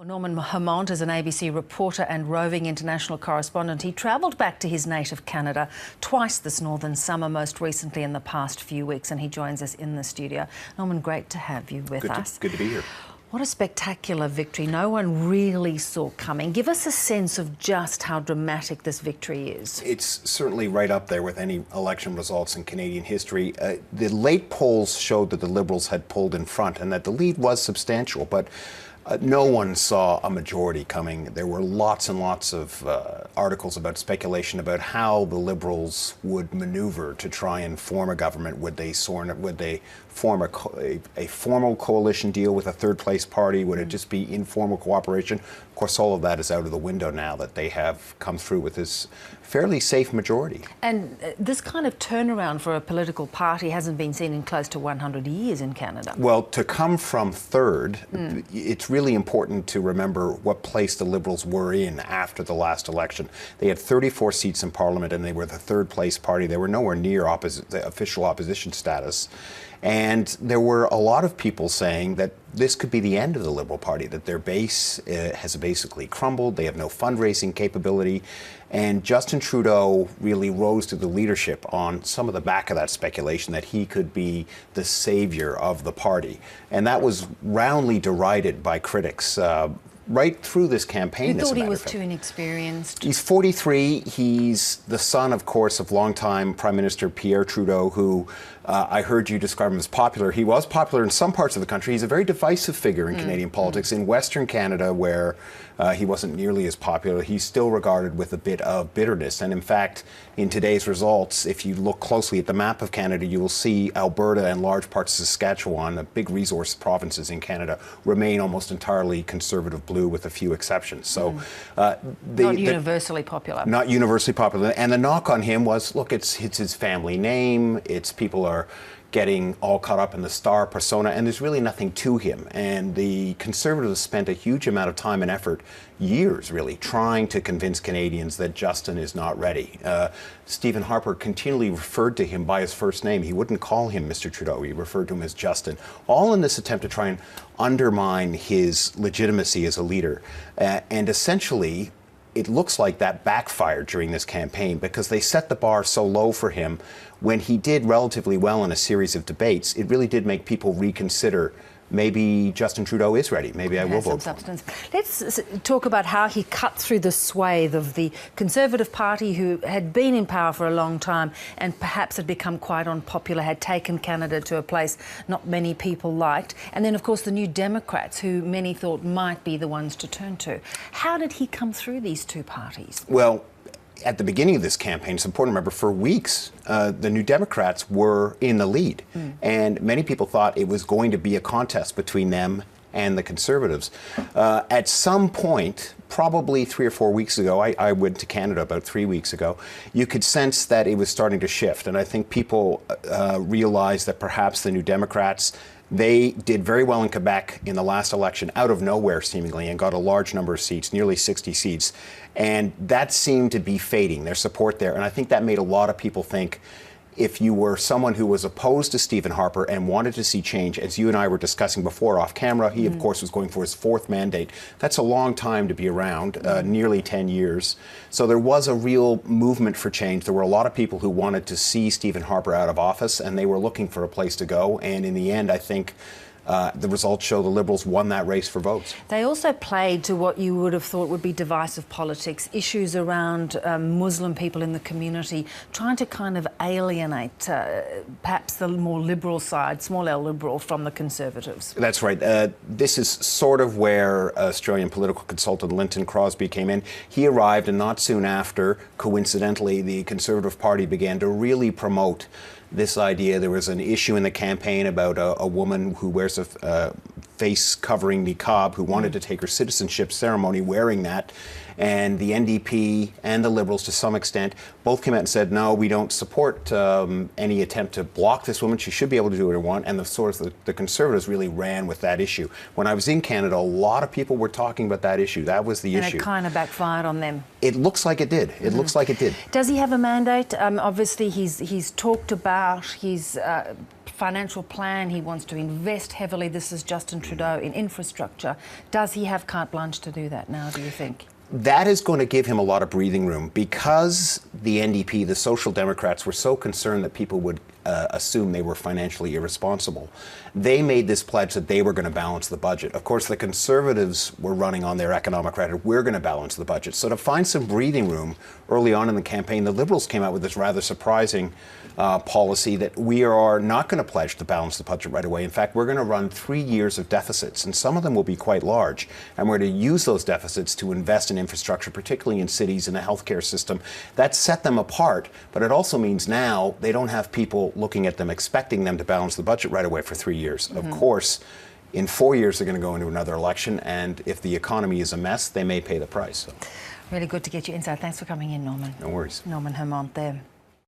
Well, Norman Hammond is an ABC reporter and roving international correspondent. He travelled back to his native Canada twice this northern summer, most recently in the past few weeks, and he joins us in the studio. Norman, great to have you with us. Good to be here. What a spectacular victory. No one really saw coming. Give us a sense of just how dramatic this victory is. It's certainly right up there with any election results in Canadian history. The late polls showed that the Liberals had pulled in front and that the lead was substantial, but no one saw a majority coming. There were lots and lots of articles about speculation about how the Liberals would maneuver to try and form a government. Would they form a formal coalition deal with a third-place party? Would it just be informal cooperation? Of course, all of that is out of the window now that they have come through with this fairly safe majority. And this kind of turnaround for a political party hasn't been seen in close to 100 years in Canada. Well, to come from third, it's really important to remember what place the Liberals were in after the last election. They had 34 seats in Parliament and they were the third-place party. They were nowhere near the official opposition status. And there were a lot of people saying that this could be the end of the Liberal Party, that their base has basically crumbled, they have no fundraising capability. And Justin Trudeau really rose to the leadership on some of the back of that speculation that he could be the savior of the party. And that was roundly derided by critics. Right through this campaign. You thought he was too inexperienced? He's 43. He's the son, of course, of longtime Prime Minister Pierre Trudeau, who I heard you describe him as popular. He was popular in some parts of the country. He's a very divisive figure in Canadian politics. In Western Canada, where he wasn't nearly as popular, he's still regarded with a bit of bitterness. And in fact, in today's results, if you look closely at the map of Canada, you will see Alberta and large parts of Saskatchewan, the big resource provinces in Canada, remain almost entirely conservative blue with a few exceptions. So not universally popular. Not universally popular. And the knock on him was, look, it's his family name. It's people are getting all caught up in the star persona, and there's really nothing to him. And the Conservatives spent a huge amount of time and effort, years really, trying to convince Canadians that Justin is not ready. Stephen Harper continually referred to him by his first name. He wouldn't call him Mr. Trudeau. He referred to him as Justin, all in this attempt to try and undermine his legitimacy as a leader. And essentially, it looks like that backfired during this campaign because they set the bar so low for him. When he did relatively well in a series of debates, it really did make people reconsider, maybe Justin Trudeau is ready. Maybe I will vote for him. Let's talk about how he cut through the swathe of the Conservative Party, who had been in power for a long time and perhaps had become quite unpopular, had taken Canada to a place not many people liked. And then, of course, the New Democrats, who many thought might be the ones to turn to. How did he come through these two parties? Well, at the beginning of this campaign, it's important to remember, for weeks, the New Democrats were in the lead. And many people thought it was going to be a contest between them and the Conservatives. At some point, probably 3 or 4 weeks ago, I went to Canada about 3 weeks ago, you could sense that it was starting to shift. And I think people realized that perhaps the New Democrats, they did very well in Quebec in the last election, out of nowhere seemingly, and got a large number of seats, nearly 60 seats. And that seemed to be fading, their support there. And I think that made a lot of people think, if you were someone who was opposed to Stephen Harper and wanted to see change, as you and I were discussing before off camera, he of course was going for his 4th mandate. That's a long time to be around, nearly 10 years. So there was a real movement for change. There were a lot of people who wanted to see Stephen Harper out of office, and they were looking for a place to go. And in the end, I think the results show the Liberals won that race for votes. They also played to what you would have thought would be divisive politics, issues around Muslim people in the community, trying to kind of alienate perhaps the more liberal side, small L liberal, from the Conservatives. That's right. This is sort of where Australian political consultant Linton Crosby came in. He arrived, and not soon after, coincidentally, the Conservative Party began to really promote this idea. There was an issue in the campaign about a woman who wears a face-covering niqab who wanted to take her citizenship ceremony wearing that. And the NDP and the Liberals, to some extent, both came out and said, no, we don't support any attempt to block this woman. She should be able to do what she wants. And the Conservatives really ran with that issue. When I was in Canada, a lot of people were talking about that issue. That was the issue. And it kind of backfired on them. It looks like it did. It looks like it did. Does he have a mandate? Obviously, he's talked about his financial plan. He wants to invest heavily. This is Justin Trudeau in infrastructure. Does he have carte blanche to do that now, do you think? That is going to give him a lot of breathing room because the NDP, the Social Democrats, were so concerned that people would assume they were financially irresponsible. They made this pledge that they were going to balance the budget. Of course, the Conservatives were running on their economic rhetoric, we're going to balance the budget. So to find some breathing room early on in the campaign, the Liberals came out with this rather surprising policy that we are not going to pledge to balance the budget right away. In fact, we're going to run 3 years of deficits, and some of them will be quite large. And we're going to use those deficits to invest in infrastructure, particularly in cities and the healthcare system. That set them apart, but it also means now they don't have people looking at them, expecting them to balance the budget right away for 3 years. Mm-hmm. Of course, in 4 years, they're going to go into another election, and if the economy is a mess, they may pay the price. So. Really good to get your insight. Thanks for coming in, Norman. No worries. Norman Hermant there.